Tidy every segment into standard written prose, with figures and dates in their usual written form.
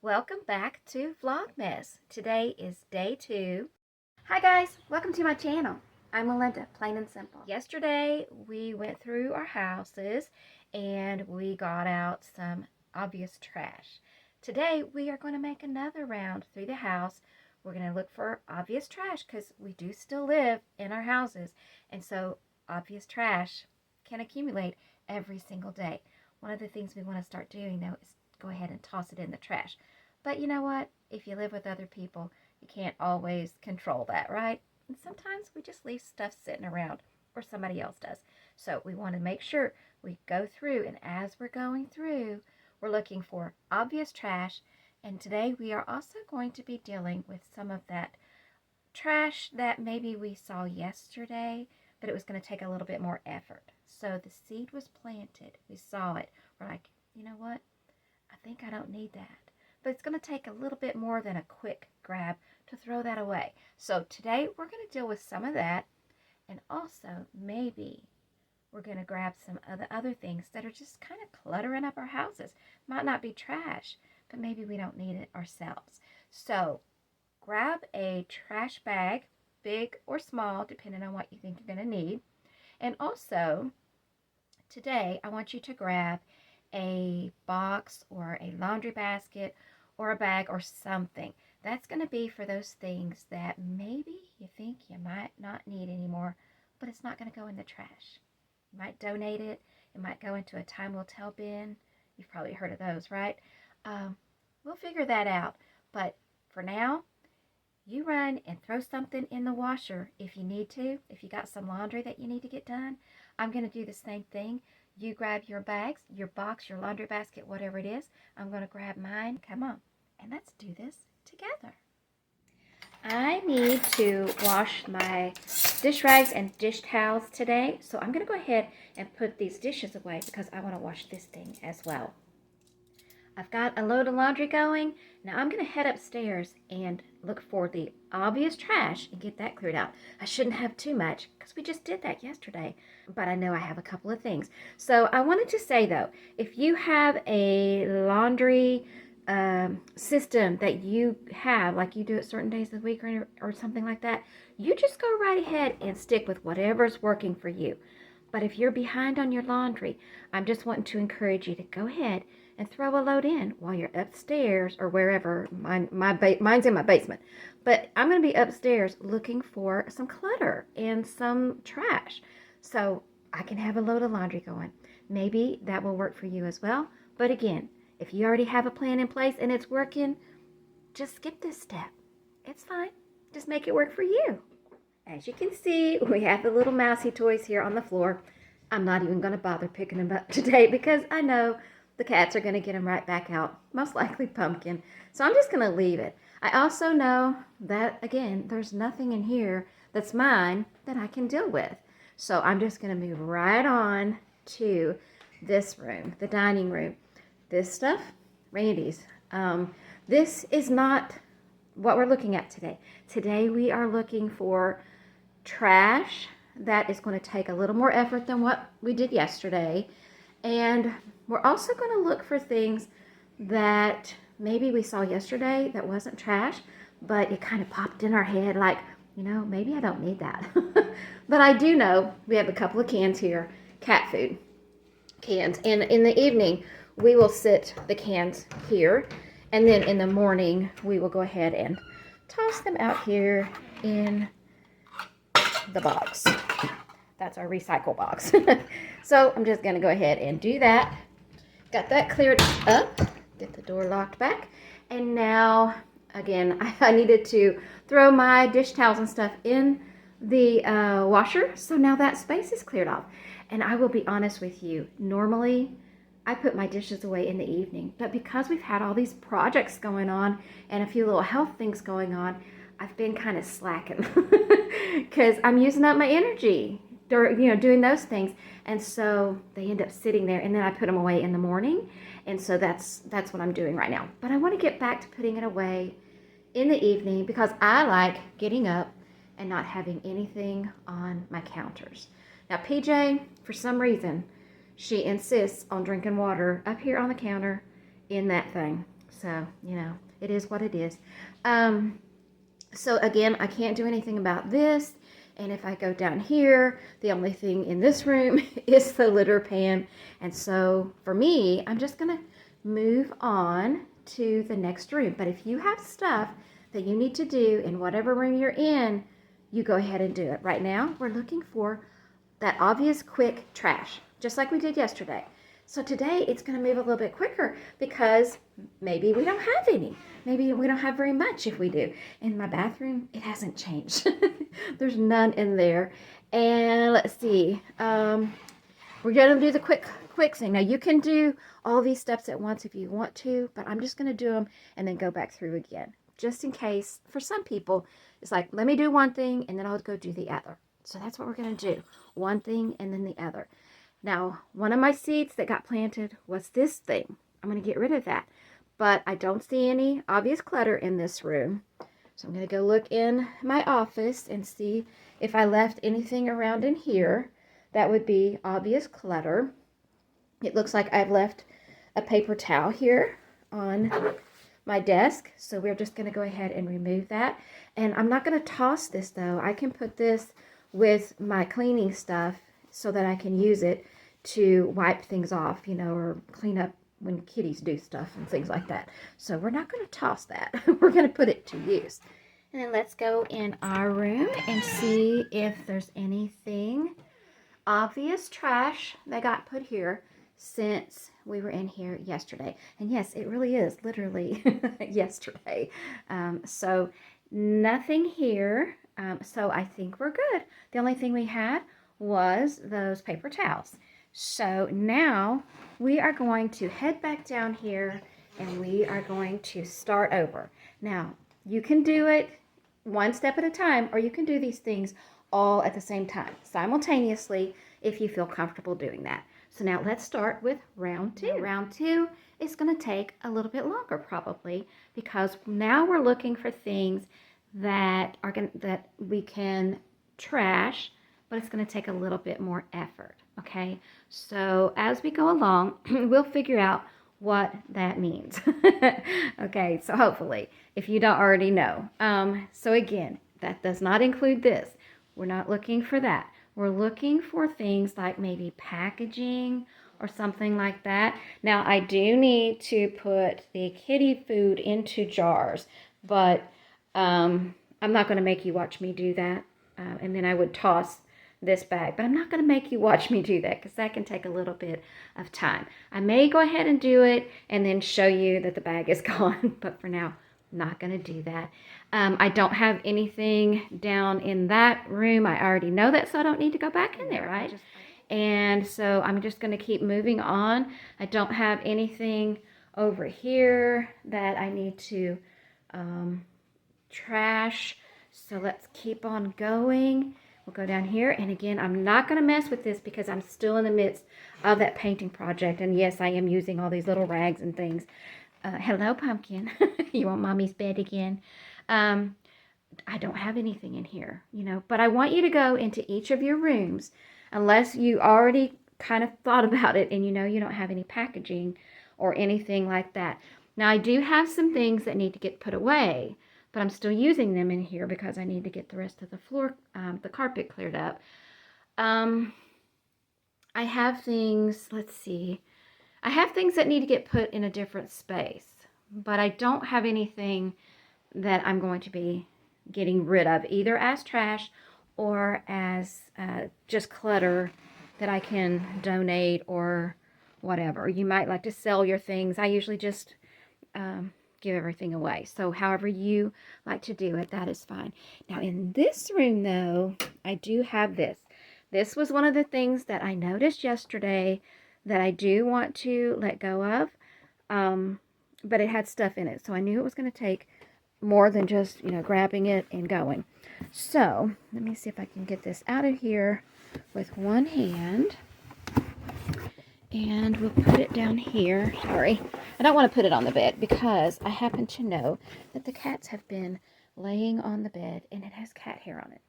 Welcome back to Vlogmas. Today is day 2. Hi guys, welcome to my channel. I'm Melinda, plain and simple. Yesterday we went through our houses and we got out some obvious trash. Today we are going to make another round through the house. We're going to look for obvious trash because we do still live in our houses, and so obvious trash can accumulate every single day. One of the things we want to start doing though is go ahead and toss it in the trash. But you know what? If you live with other people, you can't always control that, right? And sometimes we just leave stuff sitting around, or somebody else does. So we want to make sure we go through, and as we're going through, we're looking for obvious trash. And today we are also going to be dealing with some of that trash that maybe we saw yesterday, but it was going to take a little bit more effort. So the seed was planted. We saw it. We're like, you know what? I think I don't need that. But it's going to take a little bit more than a quick grab to throw that away. So today we're going to deal with some of that, and also maybe we're going to grab some of the other things that are just kind of cluttering up our houses. Might not be trash, but maybe we don't need it ourselves. So grab a trash bag, big or small, depending on what you think you're going to need. And also today I want you to grab a box or a laundry basket or a bag or something. That's going to be for those things that maybe you think you might not need anymore, but it's not going to go in the trash. You might donate it. It might go into a time will tell bin. You've probably heard of those, right? We'll figure that out. But for now, you run and throw something in the washer if you need to. If you got some laundry that you need to get done, I'm going to do the same thing. You grab your bags, your box, your laundry basket, whatever it is. I'm going to grab mine. Come on, and let's do this together. I need to wash my dish rags and dish towels today, so I'm going to go ahead and put these dishes away because I want to wash this thing as well. I've got a load of laundry going. Now I'm going to head upstairs and look for the obvious trash and get that cleared out. I shouldn't have too much because we just did that yesterday, but I know I have a couple of things. So I wanted to say though, if you have a laundry system that you have, like you do it certain days of the week or something like that, you just go right ahead and stick with whatever's working for you. But if you're behind on your laundry, I'm just wanting to encourage you to go ahead and throw a load in while you're upstairs or wherever. Mine's in my basement. But I'm going to be upstairs looking for some clutter and some trash so I can have a load of laundry going. Maybe that will work for you as well. But again, if you already have a plan in place and it's working, just skip this step. It's fine. Just make it work for you. As you can see, we have the little mousy toys here on the floor. I'm not even going to bother picking them up today because I know the cats are going to get them right back out, most likely Pumpkin. So I'm just going to leave it. I also know that, again, there's nothing in here that's mine that I can deal with. So I'm just going to move right on to this room, the dining room. This stuff, Randy's. This is not what we're looking at today. Today we are looking for trash that is going to take a little more effort than what we did yesterday. And we're also going to look for things that maybe we saw yesterday that wasn't trash, but it kind of popped in our head like, you know, maybe I don't need that. But I do know we have a couple of cans here, cat food cans. And in the evening, we will sit the cans here. And then in the morning, we will go ahead and toss them out here in the box. That's our recycle box. So I'm just going to go ahead and do that. Got that cleared up. Get the door locked back. And now, again, I needed to throw my dish towels and stuff in the washer. So now that space is cleared off. And I will be honest with you. Normally, I put my dishes away in the evening. But because we've had all these projects going on and a few little health things going on, I've been kind of slacking because I'm using up my energy, doing those things. And so they end up sitting there, and then I put them away in the morning. And so that's what I'm doing right now. But I want to get back to putting it away in the evening because I like getting up and not having anything on my counters. Now, PJ, for some reason, she insists on drinking water up here on the counter in that thing. So, you know, it is what it is. So again, I can't do anything about this. And if I go down here, the only thing in this room is the litter pan. And so for me, I'm just going to move on to the next room. But if you have stuff that you need to do in whatever room you're in, you go ahead and do it. Right now, we're looking for that obvious quick trash, just like we did yesterday. So today it's going to move a little bit quicker because maybe we don't have any. Maybe we don't have very much if we do. In my bathroom, it hasn't changed. There's none in there. And let's see. We're going to do the quick thing. Now you can do all these steps at once if you want to, but I'm just going to do them and then go back through again. Just in case, for some people, it's like, let me do one thing and then I'll go do the other. So that's what we're going to do. One thing and then the other. Now, one of my seeds that got planted was this thing. I'm going to get rid of that. But I don't see any obvious clutter in this room. So I'm going to go look in my office and see if I left anything around in here that would be obvious clutter. It looks like I've left a paper towel here on my desk. So we're just going to go ahead and remove that. And I'm not going to toss this though. I can put this with my cleaning stuff so that I can use it to wipe things off, you know, or clean up when kitties do stuff and things like that. So we're not going to toss that. We're going to put it to use. And then let's go in our room and see if there's anything obvious trash that got put here since we were in here yesterday. And yes, it really is literally yesterday. So nothing here. So I think we're good. The only thing we had was those paper towels. So now we are going to head back down here and we are going to start over. Now, you can do it one step at a time, or you can do these things all at the same time, simultaneously, if you feel comfortable doing that. So now let's start with round two. Now, round two is going to take a little bit longer probably, because now we're looking for things that we can trash, but it's going to take a little bit more effort. Okay, so as we go along, we'll figure out what that means. Okay, so hopefully, if you don't already know. So again, that does not include this. We're not looking for that. We're looking for things like maybe packaging or something like that. Now, I do need to put the kitty food into jars, but I'm not going to make you watch me do that. And then I would toss this bag, but I'm not going to make you watch me do that because that can take a little bit of time. I may go ahead and do it and then show you that the bag is gone, but for now, I'm not going to do that. I don't have anything down in that room. I already know that, so I don't need to go back in there, right? And so I'm just going to keep moving on. I don't have anything over here that I need to trash, so let's keep on going. We'll go down here, and again, I'm not going to mess with this because I'm still in the midst of that painting project, and yes, I am using all these little rags and things. Hello, Pumpkin. You want Mommy's bed again? I don't have anything in here, you know, but I want you to go into each of your rooms, unless you already kind of thought about it and you know you don't have any packaging or anything like that. Now, I do have some things that need to get put away, but I'm still using them in here because I need to get the rest of the floor, the carpet cleared up. I have things, let's see. I have things that need to get put in a different space, but I don't have anything that I'm going to be getting rid of, either as trash or as just clutter that I can donate or whatever. You might like to sell your things. I usually just give everything away. So however you like to do it, that is fine. Now in this room though, I do have this. This was one of the things that I noticed yesterday that I do want to let go of. But it had stuff in it. So I knew it was going to take more than just, you know, grabbing it and going. So let me see if I can get this out of here with one hand. And we'll put it down here. Sorry, I don't want to put it on the bed because I happen to know that the cats have been laying on the bed and it has cat hair on it.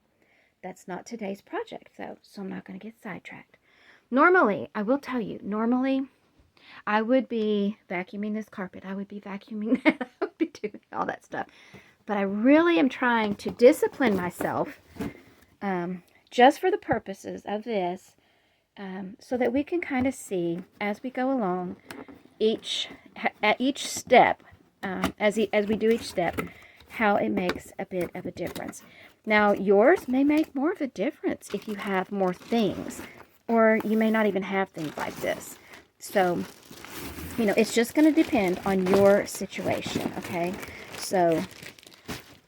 That's not today's project though, so I'm not going to get sidetracked. Normally, I will tell you, normally I would be vacuuming this carpet. I would be vacuuming that. I would be doing all that stuff. But I really am trying to discipline myself just for the purposes of this, so that we can kind of see as we go along at each step, as we do each step, how it makes a bit of a difference. Now, yours may make more of a difference if you have more things, or you may not even have things like this. So, you know, it's just going to depend on your situation, okay? So,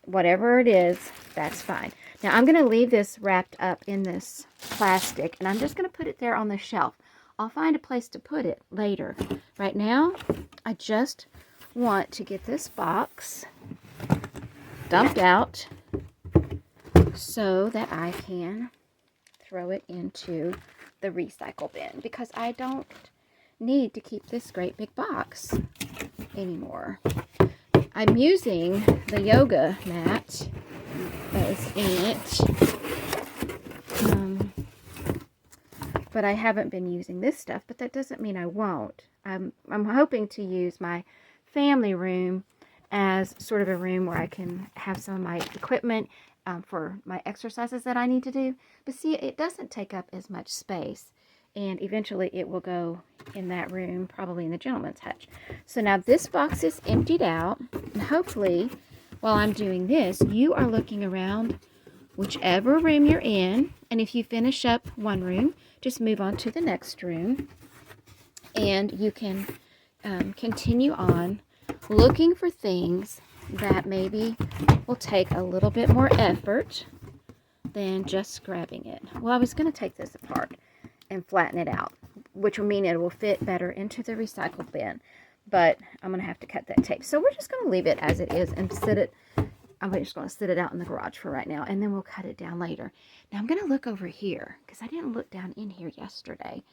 whatever it is, that's fine. Now, I'm going to leave this wrapped up in this plastic, and I'm just going to put it there on the shelf. I'll find a place to put it later. Right now, I just want to get this box dumped out so that I can throw it into the recycle bin, because I don't need to keep this great big box anymore. I'm using the yoga mat that is in it, but I haven't been using this stuff, but that doesn't mean I won't. I'm hoping to use my family room as sort of a room where I can have some of my equipment for my exercises that I need to do. But see, it doesn't take up as much space, and eventually it will go in that room, probably in the gentleman's hutch. So now this box is emptied out, and hopefully while I'm doing this, you are looking around whichever room you're in, and if you finish up one room, just move on to the next room, and you can continue on looking for things that maybe will take a little bit more effort than just grabbing it. Well, I was going to take this apart and flatten it out, which will mean it will fit better into the recycle bin, but I'm going to have to cut that tape. So we're just going to leave it as it is and I'm just going to sit it out in the garage for right now, and then we'll cut it down later. Now I'm going to look over here, because I didn't look down in here yesterday,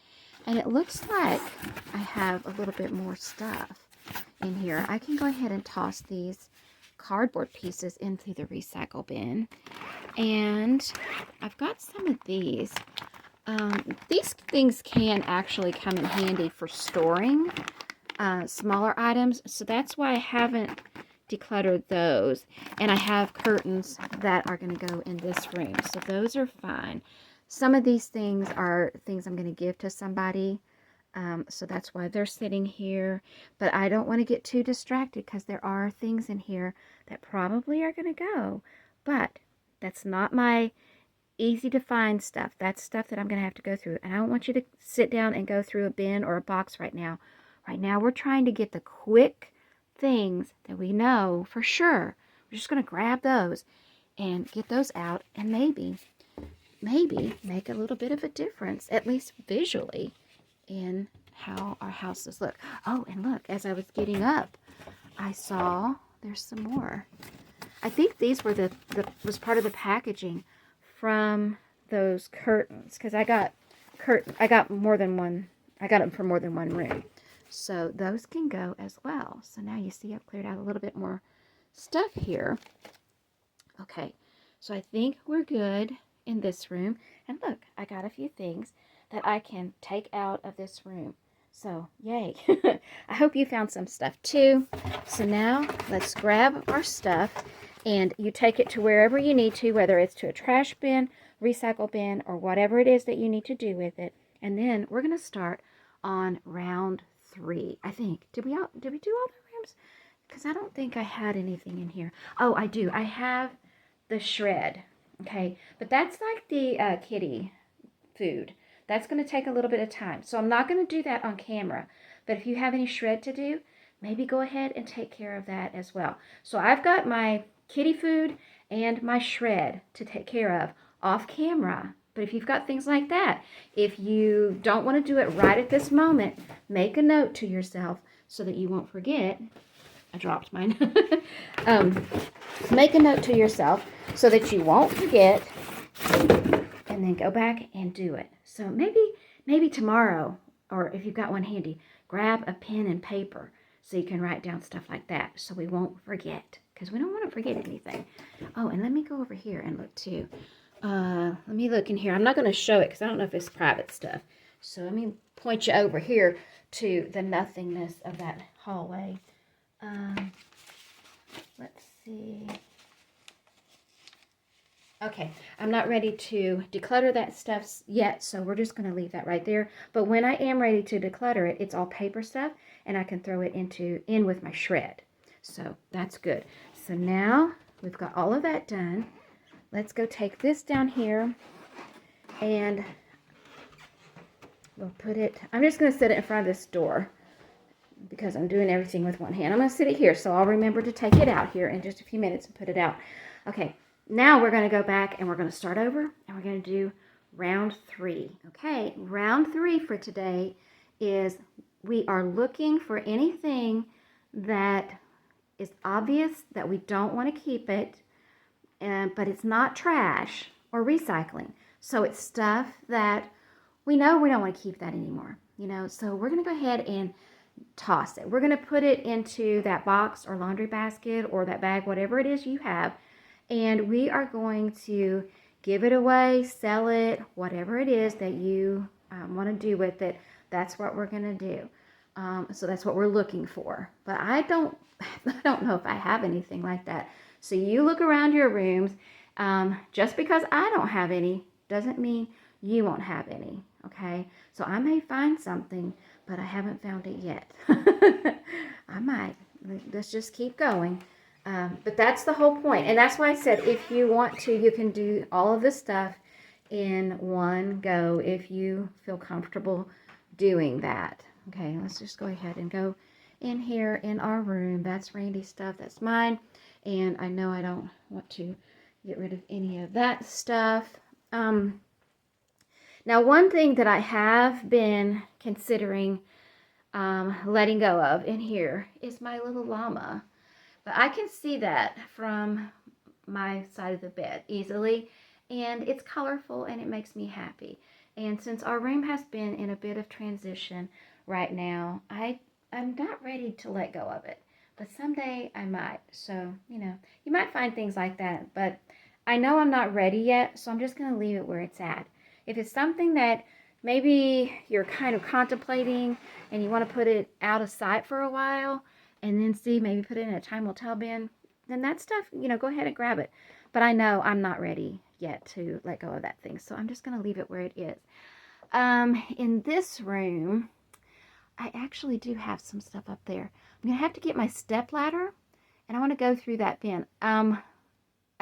and it looks like I have a little bit more stuff in here. I can go ahead and toss these cardboard pieces into the recycle bin, and I've got some of these. These things can actually come in handy for storing smaller items, so that's why I haven't decluttered those. And I have curtains that are going to go in this room, so those are fine. Some of these things are things I'm going to give to somebody, so that's why they're sitting here. But I don't want to get too distracted, because there are things in here that probably are going to go. But that's not my easy to find stuff. That's stuff that I'm going to have to go through. And I don't want you to sit down and go through a bin or a box right now. Right now we're trying to get the quick things that we know for sure. We're just going to grab those and get those out, and maybe make a little bit of a difference, at least visually, in how our houses look. Oh, and look, as I was getting up, I saw there's some more. I think these were was part of the packaging from those curtains, because I got more than one. I got them for more than one room, so those can go as well. So now you see I've cleared out a little bit more stuff here. Okay, so I think we're good in this room. And look, I got a few things that I can take out of this room. So, yay. I hope you found some stuff too. So now let's grab our stuff, and you take it to wherever you need to, whether it's to a trash bin, recycle bin, or whatever it is that you need to do with it. And then we're going to start on round 3, I think. Did we do all the rooms? Because I don't think I had anything in here. Oh, I do. I have the shred. Okay, but that's like the kitty food. That's going to take a little bit of time. So I'm not going to do that on camera. But if you have any shred to do, maybe go ahead and take care of that as well. So I've got my kitty food and my shred to take care of off camera. But if you've got things like that, if you don't want to do it right at this moment, make a note to yourself so that you won't forget. I dropped mine. Make a note to yourself so that you won't forget, and then go back and do it. So maybe tomorrow, or if you've got one handy, grab a pen and paper so you can write down stuff like that, so we won't forget, because we don't want to forget anything. Oh, and let me go over here and look too. Let me look in here. I'm not going to show it because I don't know if it's private stuff. So let me point you over here to the nothingness of that hallway. Let's see. Okay, I'm not ready to declutter that stuff yet, so we're just going to leave that right there. But when I am ready to declutter it, it's all paper stuff, and I can throw it in with my shred. So that's good. So now we've got all of that done. Let's go take this down here, and we'll put it, I'm just going to set it in front of this door because I'm doing everything with one hand. I'm going to sit it here, so I'll remember to take it out here in just a few minutes and put it out. Okay. Now we're going to go back and we're going to start over and we're going to do round 3. Okay, round 3 for today is we are looking for anything that is obvious that we don't want to keep it, but it's not trash or recycling. So it's stuff that we know we don't want to keep that anymore, you know. So we're going to go ahead and toss it. We're going to put it into that box or laundry basket or that bag, whatever it is you have. And we are going to give it away, sell it, whatever it is that you want to do with it. That's what we're going to do. So that's what we're looking for. But I don't know if I have anything like that. So you look around your rooms. Just because I don't have any doesn't mean you won't have any. Okay? So I may find something, but I haven't found it yet. I might. Let's just keep going. But that's the whole point. And that's why I said if you want to, you can do all of this stuff in one go if you feel comfortable doing that. Okay, let's just go ahead and go in here in our room. That's Randy's stuff. That's mine. And I know I don't want to get rid of any of that stuff. Now, one thing that I have been considering letting go of in here is my little llama. But I can see that from my side of the bed easily, and it's colorful and it makes me happy. And since our room has been in a bit of transition right now, I'm not ready to let go of it. But someday I might. So, you know, you might find things like that. But I know I'm not ready yet, so I'm just going to leave it where it's at. If it's something that maybe you're kind of contemplating and you want to put it out of sight for a while, and then see, maybe put it in a time will tell bin, then that stuff, you know, go ahead and grab it. But I know I'm not ready yet to let go of that thing, so I'm just going to leave it where it is. In this room, I actually do have some stuff up there. I'm going to have to get my step ladder, and I want to go through that bin. I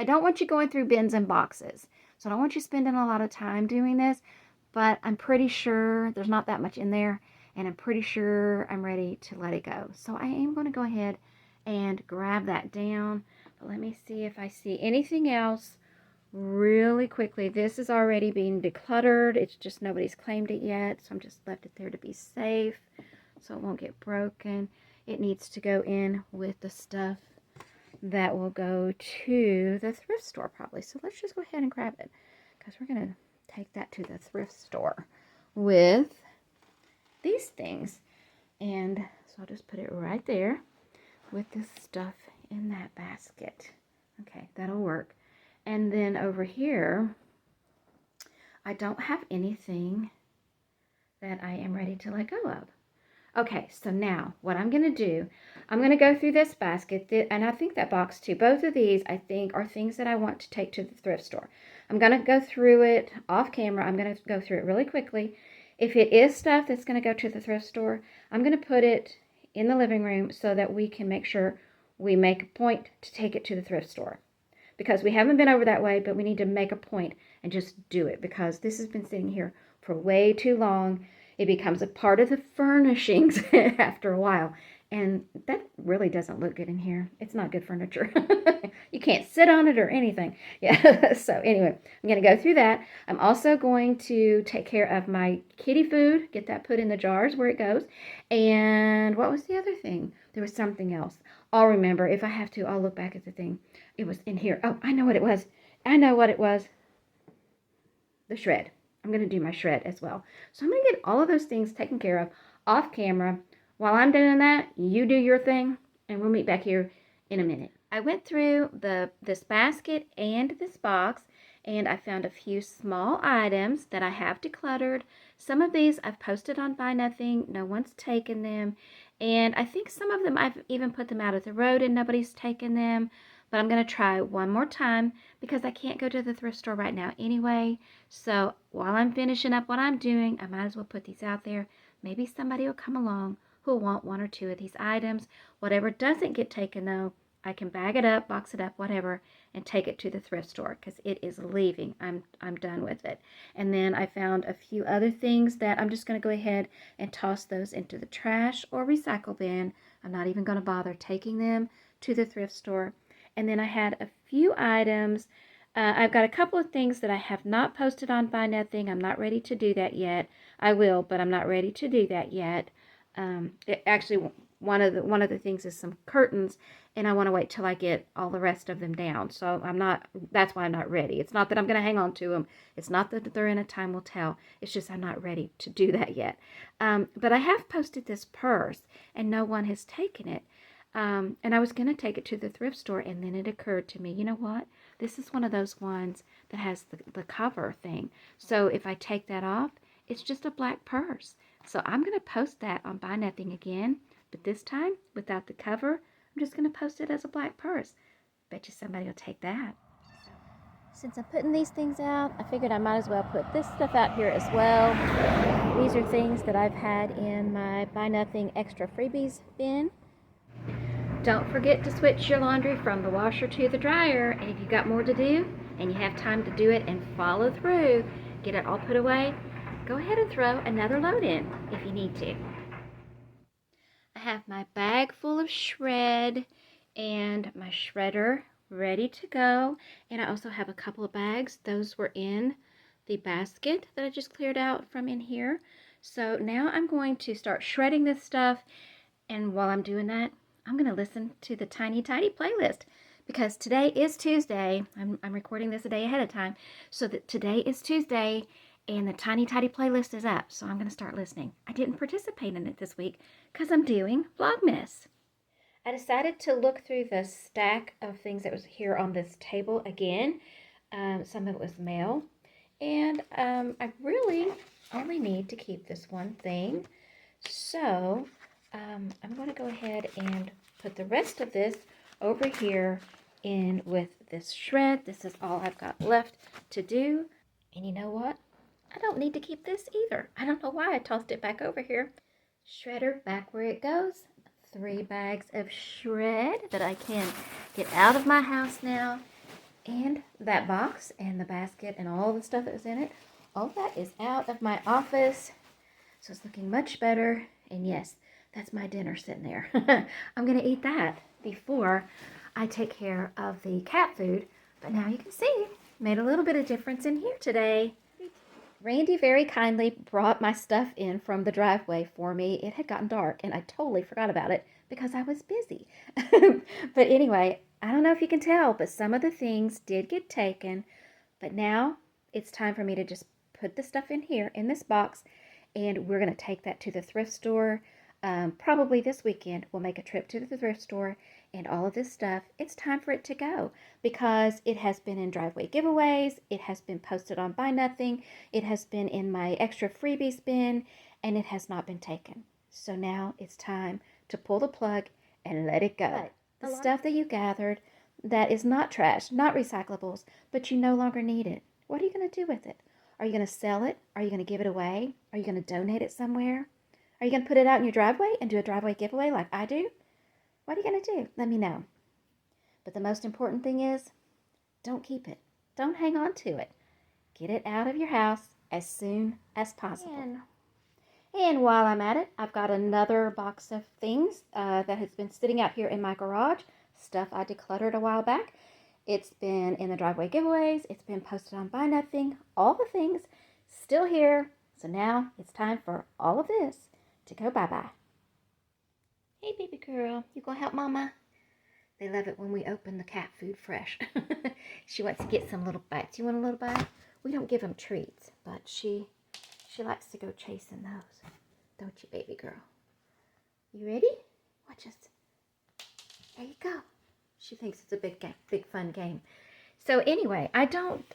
don't want you going through bins and boxes, so I don't want you spending a lot of time doing this, but I'm pretty sure there's not that much in there. And I'm pretty sure I'm ready to let it go. So I am going to go ahead and grab that down. But let me see if I see anything else really quickly. This is already being decluttered. It's just nobody's claimed it yet. So I'm just left it there to be safe so it won't get broken. It needs to go in with the stuff that will go to the thrift store probably. So let's just go ahead and grab it because we're going to take that to the thrift store with these things. And so I'll just put it right there with this stuff in that basket. Okay, that'll work. And then over here, I don't have anything that I am ready to let go of. Okay, so now what I'm going to do, I'm going to go through this basket, and I think that box too. Both of these, I think, are things that I want to take to the thrift store. I'm going to go through it off camera. I'm going to go through it really quickly. If it is stuff that's going to go to the thrift store, I'm going to put it in the living room so that we can make sure we make a point to take it to the thrift store. Because we haven't been over that way, but we need to make a point and just do it because this has been sitting here for way too long. It becomes a part of the furnishings after a while. And that really doesn't look good in here. It's not good furniture. You can't sit on it or anything. Yeah. So anyway, I'm going to go through that. I'm also going to take care of my kitty food. Get that put in the jars where it goes. And what was the other thing? There was something else. I'll remember. If I have to, I'll look back at the thing. It was in here. Oh, I know what it was. I know what it was. The shred. I'm going to do my shred as well. So I'm going to get all of those things taken care of off camera. While I'm doing that, you do your thing, and we'll meet back here in a minute. I went through this basket and this box, and I found a few small items that I have decluttered. Some of these I've posted on Buy Nothing. No one's taken them. And I think some of them I've even put them out at the road and nobody's taken them. But I'm going to try one more time because I can't go to the thrift store right now anyway. So while I'm finishing up what I'm doing, I might as well put these out there. Maybe somebody will come along who'll want one or two of these items. Whatever doesn't get taken though, I can bag it up, box it up, whatever, and take it to the thrift store because it is leaving. I'm done with it. And then I found a few other things that I'm just going to go ahead and toss those into the trash or recycle bin. I'm not even going to bother taking them to the thrift store. And then I had a few items. I've got a couple of things that I have not posted on Buy Nothing. I'm not ready to do that yet. I will, but I'm not ready to do that yet. Actually, one of the things is some curtains, and I want to wait till I get all the rest of them down. So that's why I'm not ready. It's not that I'm going to hang on to them. It's not that they're in a time will tell. It's just I'm not ready to do that yet. But I have posted this purse, and no one has taken it. And I was going to take it to the thrift store, and then it occurred to me, you know what? This is one of those ones that has the cover thing. So if I take that off, it's just a black purse. So I'm going to post that on Buy Nothing again, but this time without the cover. I'm just going to post it as a black purse. Bet you somebody will take that. Since I'm putting these things out, I figured I might as well put this stuff out here as well. These are things that I've had in my Buy Nothing extra freebies bin. Don't forget to switch your laundry from the washer to the dryer. And if you've got more to do and you have time to do it and follow through, get it all put away, go ahead and throw another load in if you need to. I have my bag full of shred and my shredder ready to go. And I also have a couple of bags. Those were in the basket that I just cleared out from in here. So now I'm going to start shredding this stuff. And while I'm doing that, I'm going to listen to the Tiny Tidy playlist because today is Tuesday. I'm recording this a day ahead of time. So that today is Tuesday and the Tiny Tidy playlist is up. So I'm going to start listening. I didn't participate in it this week because I'm doing VlogMESS. I decided to look through the stack of things that was here on this table again. Some of it was mail. And I really only need to keep this one thing. So I'm going to go ahead and put the rest of this over here in with this shred. This is all I've got left to do. And you know what? I don't need to keep this either. I don't know why I tossed it back over here. Shredder back where it goes. 3 bags of shred that I can get out of my house now. And that box and the basket and all the stuff that was in it, all that is out of my office. So it's looking much better. And yes, that's my dinner sitting there. I'm going to eat that before I take care of the cat food. But now you can see, made a little bit of difference in here today. Randy very kindly brought my stuff in from the driveway for me. It had gotten dark and I totally forgot about it because I was busy. But anyway, I don't know if you can tell, but some of the things did get taken. But now it's time for me to just put the stuff in here in this box, and we're going to take that to the thrift store. Probably this weekend we'll make a trip to the thrift store, and all of this stuff, it's time for it to go because it has been in driveway giveaways, it has been posted on Buy Nothing, it has been in my extra freebies bin, and it has not been taken. So now it's time to pull the plug and let it go. Right. The stuff that you gathered that is not trash, not recyclables, but you no longer need it. What are you going to do with it? Are you going to sell it? Are you going to give it away? Are you going to donate it somewhere? Are you going to put it out in your driveway and do a driveway giveaway like I do? What are you going to do? Let me know. But the most important thing is, don't keep it. Don't hang on to it. Get it out of your house as soon as possible. And while I'm at it, I've got another box of things that has been sitting out here in my garage. Stuff I decluttered a while back. It's been in the driveway giveaways. It's been posted on Buy Nothing. All the things still here. So now it's time for all of this to go bye-bye. Hey, baby girl, you gonna help Mama? They love it when we open the cat food fresh. She wants to get some little bites. You want a little bite? We don't give them treats, but she likes to go chasing those. Don't you, baby girl? You ready? Watch us. There you go. She thinks it's a big fun game. So anyway, I don't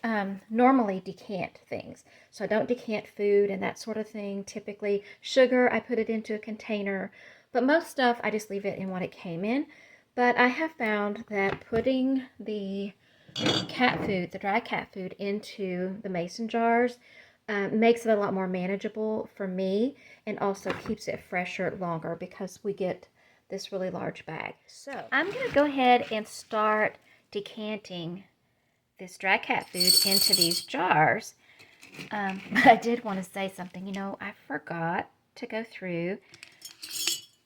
normally decant things. So I don't decant food and that sort of thing. Typically, sugar, I put it into a container. But most stuff, I just leave it in what it came in. But I have found that putting the cat food, the dry cat food, into the mason jars makes it a lot more manageable for me, and also keeps it fresher longer because we get this really large bag. So I'm going to go ahead and start decanting this dry cat food into these jars. But I did want to say something. You know, I forgot to go through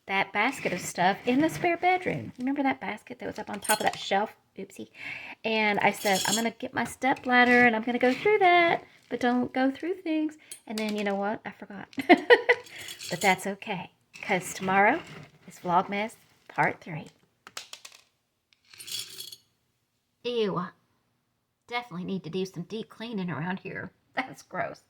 that basket of stuff in the spare bedroom. Remember that basket that was up on top of that shelf? Oopsie. And I said, I'm going to get my step ladder and I'm going to go through that, but don't go through things. And then, you know what? I forgot. But that's okay, because tomorrow is Vlogmas Part 3. Ew. Definitely need to do some deep cleaning around here. That's gross.